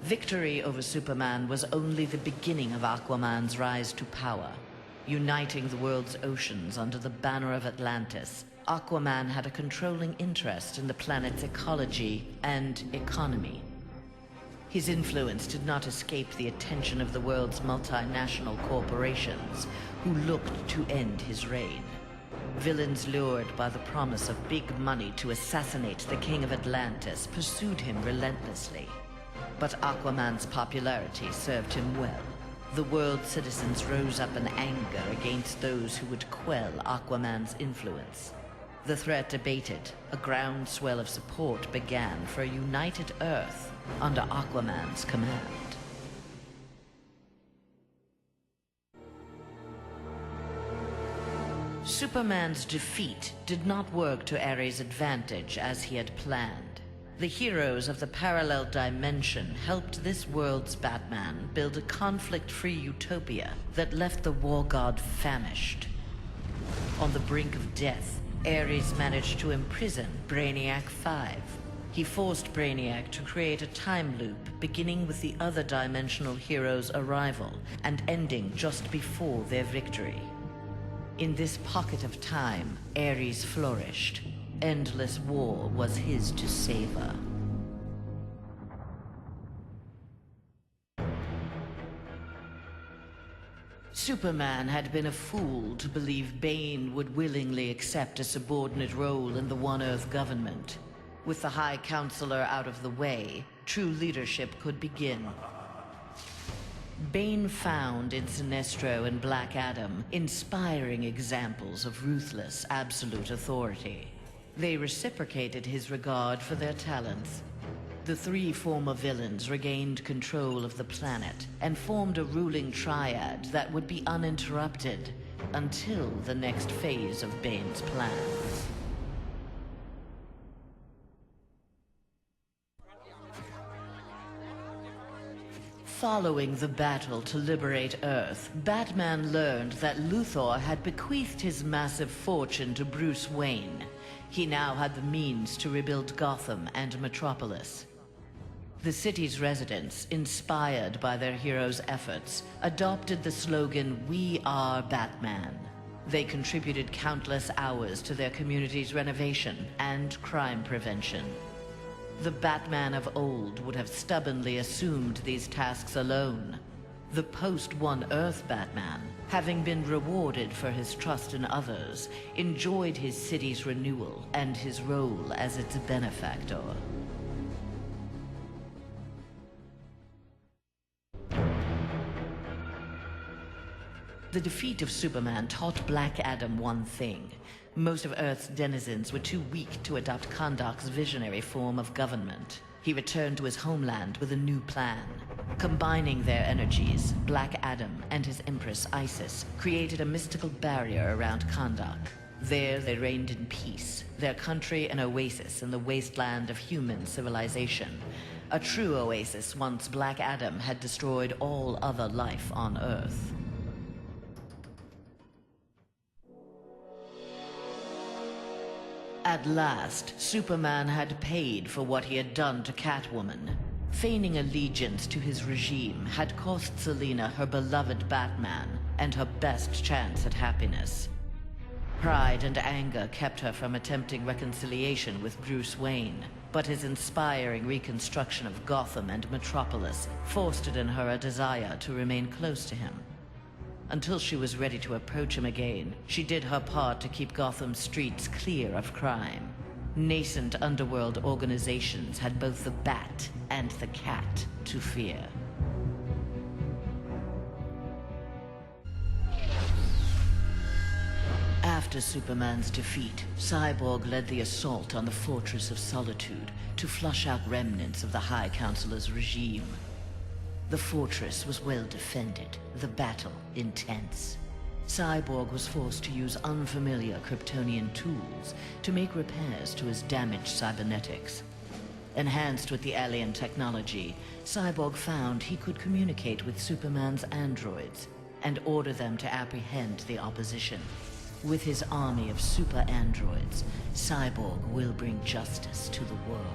Victory over Superman was only the beginning of Aquaman's rise to power. Uniting the world's oceans under the banner of Atlantis, Aquaman had a controlling interest in the planet's ecology and economy. His influence did not escape the attention of the world's multinational corporations, who looked to end his reign. Villains lured by the promise of big money to assassinate the King of Atlantis pursued him relentlessly. But Aquaman's popularity served him well. The world's citizens rose up in anger against those who would quell Aquaman's influence. The threat abated, a groundswell of support began for a united Earth under Aquaman's command. Superman's defeat did not work to Ares' advantage as he had planned. The heroes of the parallel dimension helped this world's Batman build a conflict-free utopia that left the war god famished. On the brink of death, Ares managed to imprison Brainiac 5. He forced Brainiac to create a time loop beginning with the other dimensional heroes' arrival and ending just before their victory. In this pocket of time, Ares flourished. Endless war was his to savor. Superman had been a fool to believe Bane would willingly accept a subordinate role in the One Earth government. With the High Counselor out of the way, true leadership could begin. Bane found in Sinestro and Black Adam inspiring examples of ruthless, absolute authority. They reciprocated his regard for their talents. The three former villains regained control of the planet and formed a ruling triad that would be uninterrupted until the next phase of Bane's plans. Following the battle to liberate Earth, Batman learned that Luthor had bequeathed his massive fortune to Bruce Wayne. He now had the means to rebuild Gotham and Metropolis. The city's residents, inspired by their hero's efforts, adopted the slogan, "We are Batman." They contributed countless hours to their community's renovation and crime prevention. The Batman of old would have stubbornly assumed these tasks alone. The post-One Earth Batman, having been rewarded for his trust in others, enjoyed his city's renewal and his role as its benefactor. The defeat of Superman taught Black Adam one thing. Most of Earth's denizens were too weak to adopt Kahndaq's visionary form of government. He returned to his homeland with a new plan. Combining their energies, Black Adam and his Empress Isis created a mystical barrier around Kahndaq. There they reigned in peace, their country an oasis in the wasteland of human civilization. A true oasis once Black Adam had destroyed all other life on Earth. At last, Superman had paid for what he had done to Catwoman. Feigning allegiance to his regime had cost Selina her beloved Batman and her best chance at happiness. Pride and anger kept her from attempting reconciliation with Bruce Wayne, but his inspiring reconstruction of Gotham and Metropolis fostered in her a desire to remain close to him. Until she was ready to approach him again, she did her part to keep Gotham's streets clear of crime. Nascent underworld organizations had both the Bat and the Cat to fear. After Superman's defeat, Cyborg led the assault on the Fortress of Solitude to flush out remnants of the High Counselor's regime. The fortress was well defended, the battle intense. Cyborg was forced to use unfamiliar Kryptonian tools to make repairs to his damaged cybernetics. Enhanced with the alien technology, Cyborg found he could communicate with Superman's androids and order them to apprehend the opposition. With his army of super androids, Cyborg will bring justice to the world.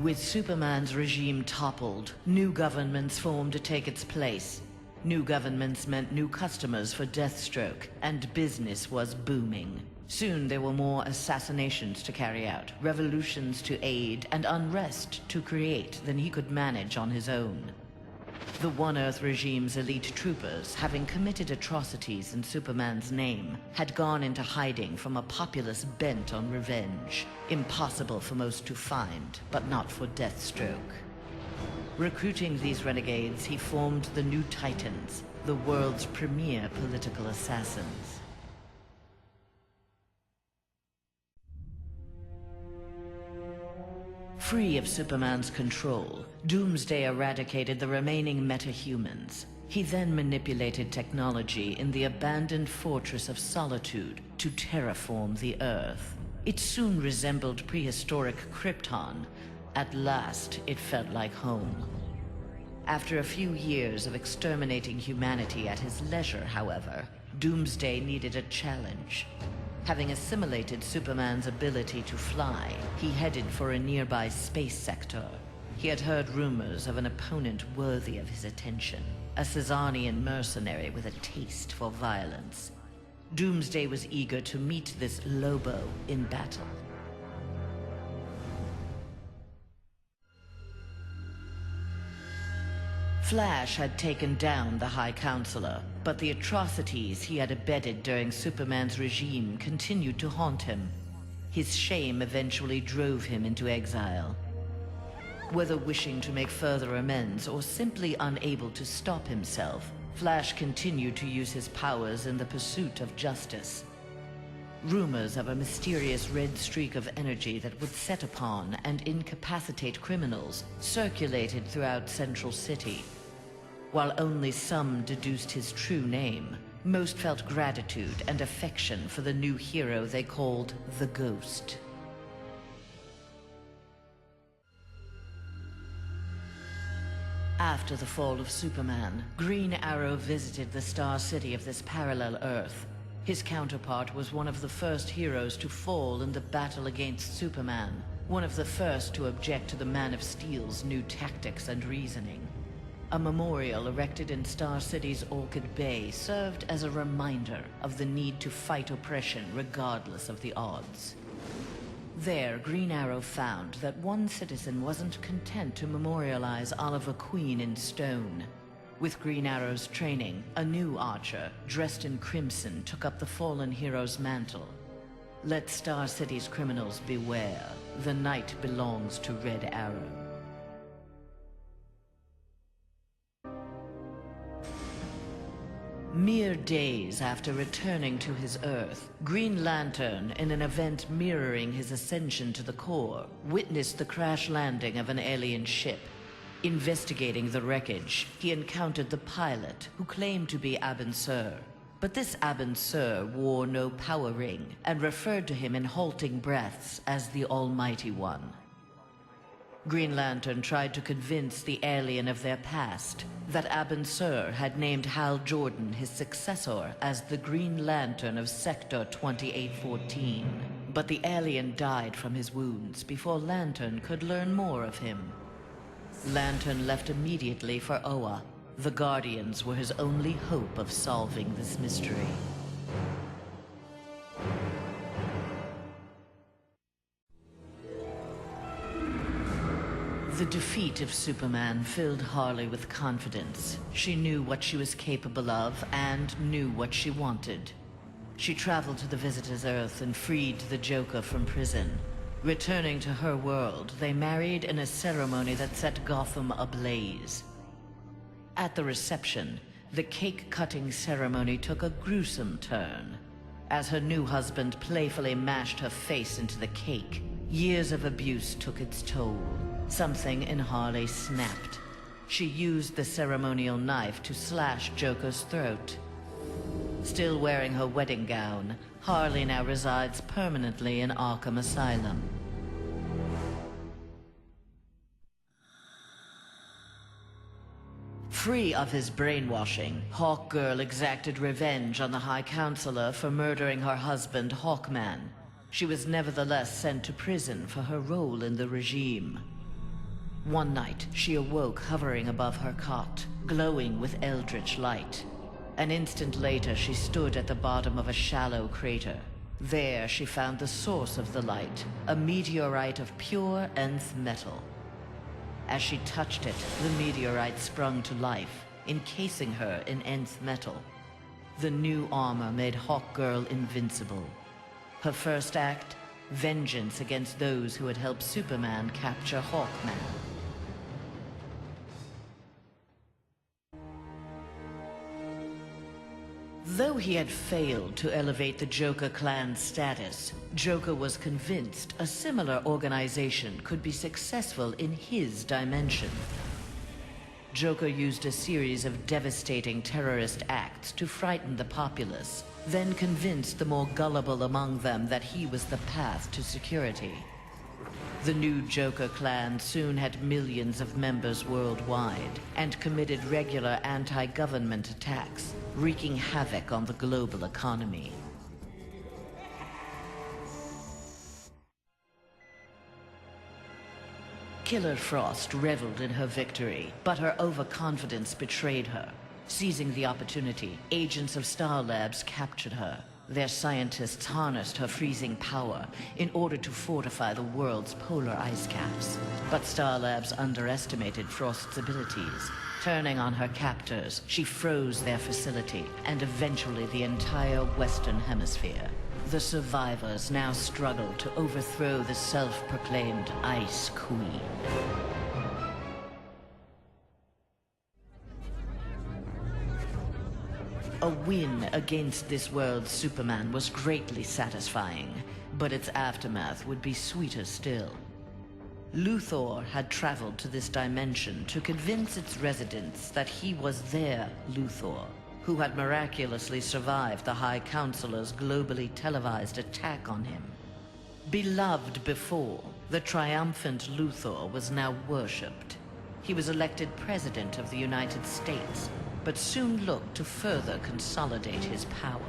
With Superman's regime toppled, new governments formed to take its place. New governments meant new customers for Deathstroke, and business was booming. Soon there were more assassinations to carry out, revolutions to aid, and unrest to create than he could manage on his own. The One Earth regime's elite troopers, having committed atrocities in Superman's name, had gone into hiding from a populace bent on revenge. Impossible for most to find, but not for Deathstroke. Recruiting these renegades, he formed the New Titans, the world's premier political assassins. Free of Superman's control, Doomsday eradicated the remaining metahumans. He then manipulated technology in the abandoned Fortress of Solitude to terraform the Earth. It soon resembled prehistoric Krypton. At last, it felt like home. After a few years of exterminating humanity at his leisure, however, Doomsday needed a challenge. Having assimilated Superman's ability to fly, he headed for a nearby space sector. He had heard rumors of an opponent worthy of his attention, a Cezannian mercenary with a taste for violence. Doomsday was eager to meet this Lobo in battle. Flash had taken down the High Counselor, but the atrocities he had abetted during Superman's regime continued to haunt him. His shame eventually drove him into exile. Whether wishing to make further amends or simply unable to stop himself, Flash continued to use his powers in the pursuit of justice. Rumors of a mysterious red streak of energy that would set upon and incapacitate criminals circulated throughout Central City. While only some deduced his true name, most felt gratitude and affection for the new hero they called the Ghost. After the fall of Superman, Green Arrow visited the Star City of this parallel Earth. His counterpart was one of the first heroes to fall in the battle against Superman, one of the first to object to the Man of Steel's new tactics and reasoning. A memorial erected in Star City's Orchid Bay served as a reminder of the need to fight oppression regardless of the odds. There, Green Arrow found that one citizen wasn't content to memorialize Oliver Queen in stone. With Green Arrow's training, a new archer, dressed in crimson, took up the fallen hero's mantle. Let Star City's criminals beware. The night belongs to Red Arrow. Mere days after returning to his Earth, Green Lantern, in an event mirroring his ascension to the core, witnessed the crash landing of an alien ship. Investigating the wreckage, he encountered the pilot, who claimed to be Abin Sur. But this Abin Sur wore no power ring, and referred to him in halting breaths as the Almighty One. Green Lantern tried to convince the alien of their past, that Abin Sur had named Hal Jordan, his successor, as the Green Lantern of Sector 2814. But the alien died from his wounds before Lantern could learn more of him. Lantern left immediately for Oa. The Guardians were his only hope of solving this mystery. The defeat of Superman filled Harley with confidence. She knew what she was capable of and knew what she wanted. She traveled to the Visitor's Earth and freed the Joker from prison. Returning to her world, they married in a ceremony that set Gotham ablaze. At the reception, the cake-cutting ceremony took a gruesome turn. As her new husband playfully mashed her face into the cake, years of abuse took its toll. Something in Harley snapped. She used the ceremonial knife to slash Joker's throat. Still wearing her wedding gown, Harley now resides permanently in Arkham Asylum. Free of his brainwashing, Hawkgirl exacted revenge on the High Counselor for murdering her husband, Hawkman. She was nevertheless sent to prison for her role in the regime. One night, she awoke hovering above her cot, glowing with eldritch light. An instant later, she stood at the bottom of a shallow crater. There, she found the source of the light, a meteorite of pure nth metal. As she touched it, the meteorite sprung to life, encasing her in nth metal. The new armor made Hawkgirl invincible. Her first act, vengeance against those who had helped Superman capture Hawkman. Though he had failed to elevate the Joker clan's status, Joker was convinced a similar organization could be successful in his dimension. Joker used a series of devastating terrorist acts to frighten the populace, then convinced the more gullible among them that he was the path to security. The new Joker clan soon had millions of members worldwide and committed regular anti-government attacks, wreaking havoc on the global economy. Killer Frost reveled in her victory, but her overconfidence betrayed her. Seizing the opportunity, agents of Star Labs captured her. Their scientists harnessed her freezing power in order to fortify the world's polar ice caps. But Star Labs underestimated Frost's abilities. Turning on her captors, she froze their facility and eventually the entire Western Hemisphere. The survivors now struggle to overthrow the self-proclaimed Ice Queen. A win against this world's Superman was greatly satisfying, but its aftermath would be sweeter still. Luthor had traveled to this dimension to convince its residents that he was their Luthor, who had miraculously survived the High Counselor's globally televised attack on him. Beloved before, the triumphant Luthor was now worshipped. He was elected President of the United States, but soon looked to further consolidate his power.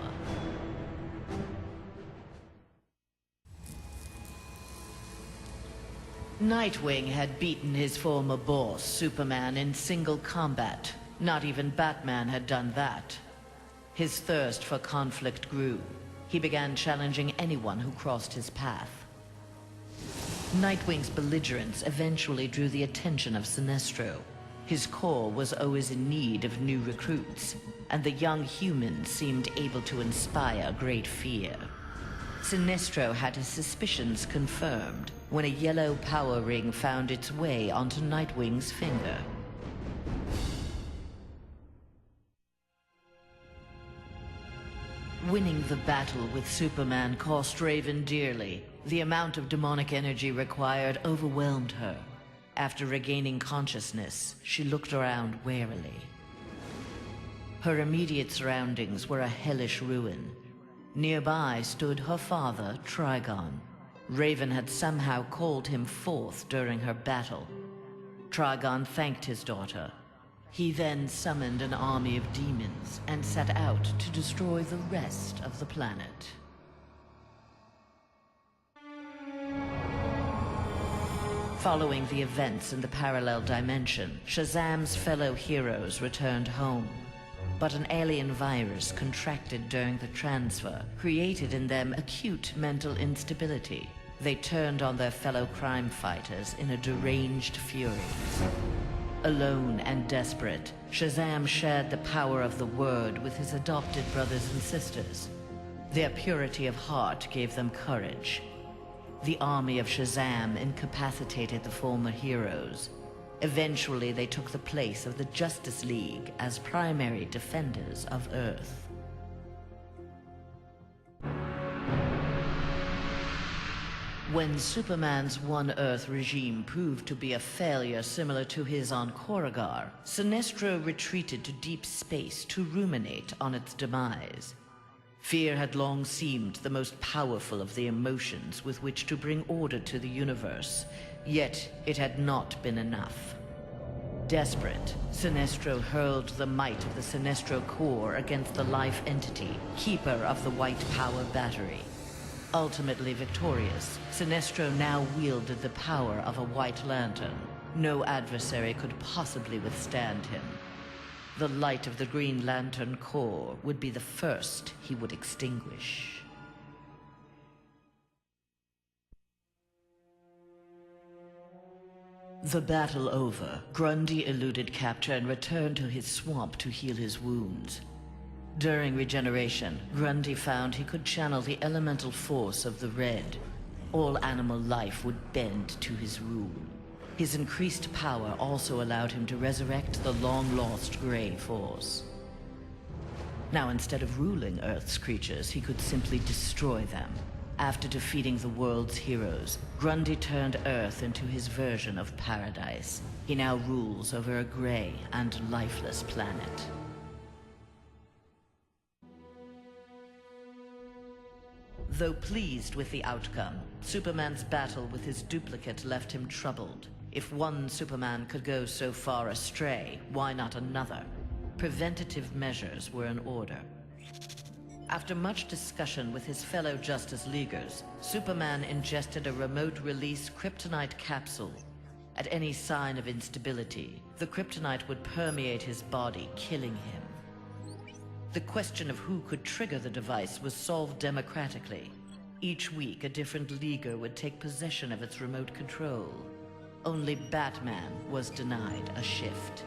Nightwing had beaten his former boss, Superman, in single combat. Not even Batman had done that. His thirst for conflict grew. He began challenging anyone who crossed his path. Nightwing's belligerence eventually drew the attention of Sinestro. His corps was always in need of new recruits, and the young humans seemed able to inspire great fear. Sinestro had his suspicions confirmed when a yellow power ring found its way onto Nightwing's finger. Winning the battle with Superman cost Raven dearly. The amount of demonic energy required overwhelmed her. After regaining consciousness, she looked around warily. Her immediate surroundings were a hellish ruin. Nearby stood her father, Trigon. Raven had somehow called him forth during her battle. Trigon thanked his daughter. He then summoned an army of demons and set out to destroy the rest of the planet. Following the events in the parallel dimension, Shazam's fellow heroes returned home. But an alien virus contracted during the transfer created in them acute mental instability. They turned on their fellow crime fighters in a deranged fury. Alone and desperate, Shazam shared the power of the Word with his adopted brothers and sisters. Their purity of heart gave them courage. The army of Shazam incapacitated the former heroes. Eventually, they took the place of the Justice League as primary defenders of Earth. When Superman's One Earth regime proved to be a failure similar to his on Korugar, Sinestro retreated to deep space to ruminate on its demise. Fear had long seemed the most powerful of the emotions with which to bring order to the universe, yet it had not been enough. Desperate, Sinestro hurled the might of the Sinestro core against the life entity, keeper of the White Power Battery. Ultimately victorious, Sinestro now wielded the power of a White Lantern. No adversary could possibly withstand him. The light of the Green Lantern Corps would be the first he would extinguish. The battle over, Grundy eluded capture and returned to his swamp to heal his wounds. During regeneration, Grundy found he could channel the elemental force of the Red. All animal life would bend to his rule. His increased power also allowed him to resurrect the long-lost Grey Force. Now, instead of ruling Earth's creatures, he could simply destroy them. After defeating the world's heroes, Grundy turned Earth into his version of paradise. He now rules over a gray and lifeless planet. Though pleased with the outcome, Superman's battle with his duplicate left him troubled. If one Superman could go so far astray, why not another? Preventative measures were in order. After much discussion with his fellow Justice Leaguers, Superman ingested a remote-release kryptonite capsule. At any sign of instability, the kryptonite would permeate his body, killing him. The question of who could trigger the device was solved democratically. Each week, a different Leaguer would take possession of its remote control. Only Batman was denied a shift.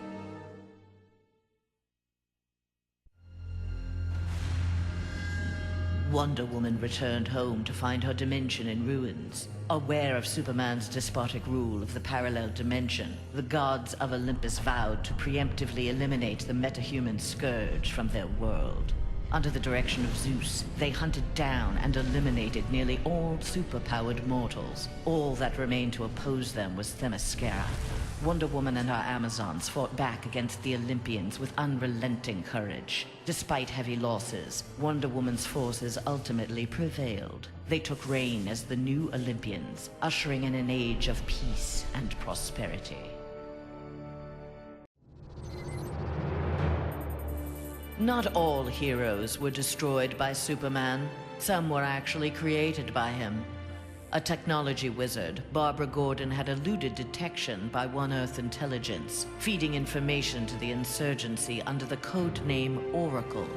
Wonder Woman returned home to find her dimension in ruins. Aware of Superman's despotic rule of the parallel dimension, the gods of Olympus vowed to preemptively eliminate the metahuman scourge from their world. Under the direction of Zeus, they hunted down and eliminated nearly all superpowered mortals. All that remained to oppose them was Themyscira. Wonder Woman and her Amazons fought back against the Olympians with unrelenting courage. Despite heavy losses, Wonder Woman's forces ultimately prevailed. They took reign as the new Olympians, ushering in an age of peace and prosperity. Not all heroes were destroyed by Superman. Some were actually created by him. A technology wizard, Barbara Gordon had eluded detection by One Earth intelligence, feeding information to the insurgency under the code name Oracle.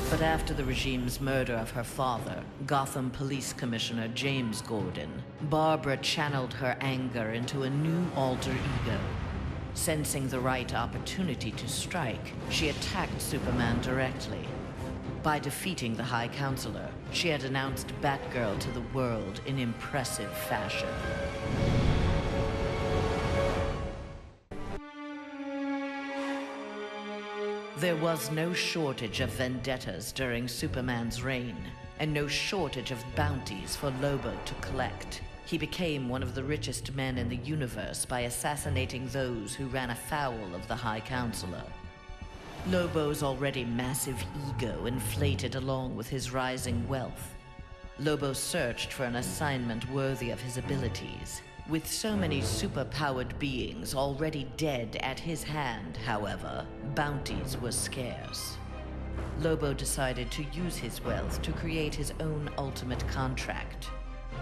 But after the regime's murder of her father, Gotham Police Commissioner James Gordon, Barbara channeled her anger into a new alter ego. Sensing the right opportunity to strike, she attacked Superman directly. By defeating the High Counselor, she had announced Batgirl to the world in impressive fashion. There was no shortage of vendettas during Superman's reign, and no shortage of bounties for Lobo to collect. He became one of the richest men in the universe by assassinating those who ran afoul of the High Counselor. Lobo's already massive ego inflated along with his rising wealth. Lobo searched for an assignment worthy of his abilities. With so many super-powered beings already dead at his hand, however, bounties were scarce. Lobo decided to use his wealth to create his own ultimate contract.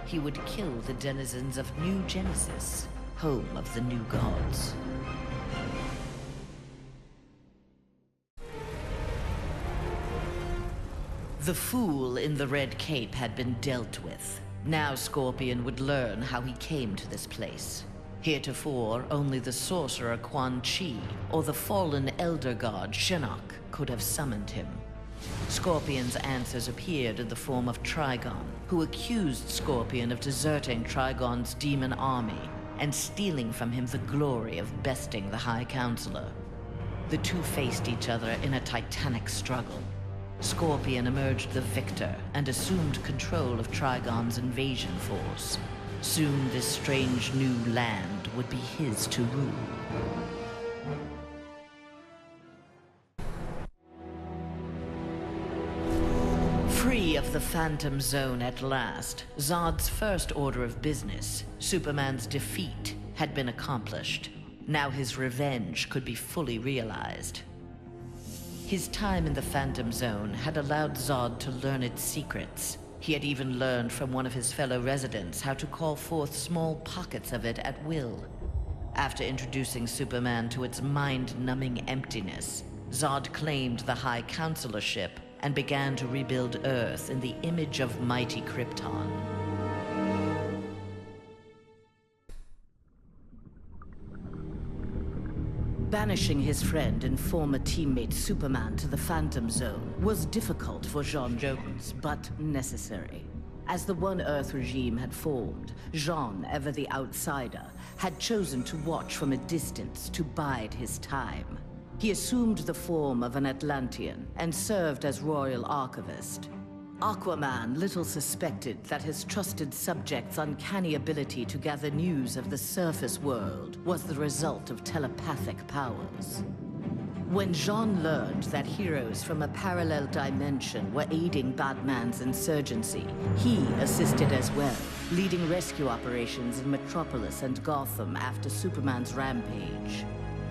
He would kill the denizens of New Genesis, home of the new gods. The fool in the red cape had been dealt with. Now Scorpion would learn how he came to this place. Heretofore, only the sorcerer Quan Chi or the fallen elder god Shinnok could have summoned him. Scorpion's answers appeared in the form of Trigon, who accused Scorpion of deserting Trigon's demon army and stealing from him the glory of besting the High Counselor. The two faced each other in a titanic struggle. Scorpion emerged the victor and assumed control of Trigon's invasion force. Soon this strange new land would be his to rule. Free of the Phantom Zone at last, Zod's first order of business, Superman's defeat, had been accomplished. Now his revenge could be fully realized. His time in the Phantom Zone had allowed Zod to learn its secrets. He had even learned from one of his fellow residents how to call forth small pockets of it at will. After introducing Superman to its mind-numbing emptiness, Zod claimed the High Counselorship and began to rebuild Earth in the image of mighty Krypton. Banishing his friend and former teammate Superman to the Phantom Zone was difficult for Jean Jones, but necessary. As the One Earth regime had formed, Jean, ever the outsider, had chosen to watch from a distance to bide his time. He assumed the form of an Atlantean and served as royal archivist. Aquaman little suspected that his trusted subject's uncanny ability to gather news of the surface world was the result of telepathic powers. When Jean learned that heroes from a parallel dimension were aiding Batman's insurgency, he assisted as well, leading rescue operations in Metropolis and Gotham after Superman's rampage.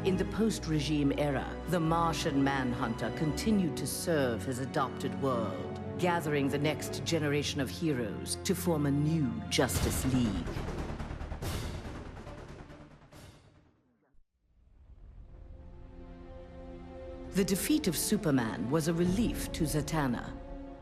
In the post-regime era, the Martian Manhunter continued to serve his adopted world, gathering the next generation of heroes to form a new Justice League. The defeat of Superman was a relief to Zatanna.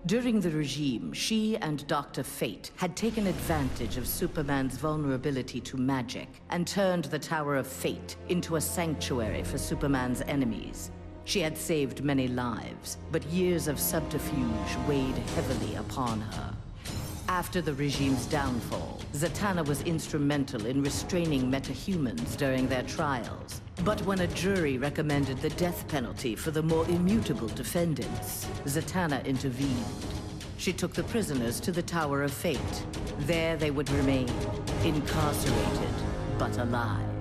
During the regime, she and Dr. Fate had taken advantage of Superman's vulnerability to magic and turned the Tower of Fate into a sanctuary for Superman's enemies. She had saved many lives, but years of subterfuge weighed heavily upon her. After the regime's downfall, Zatanna was instrumental in restraining metahumans during their trials. But when a jury recommended the death penalty for the more immutable defendants, Zatanna intervened. She took the prisoners to the Tower of Fate. There they would remain, incarcerated, but alive.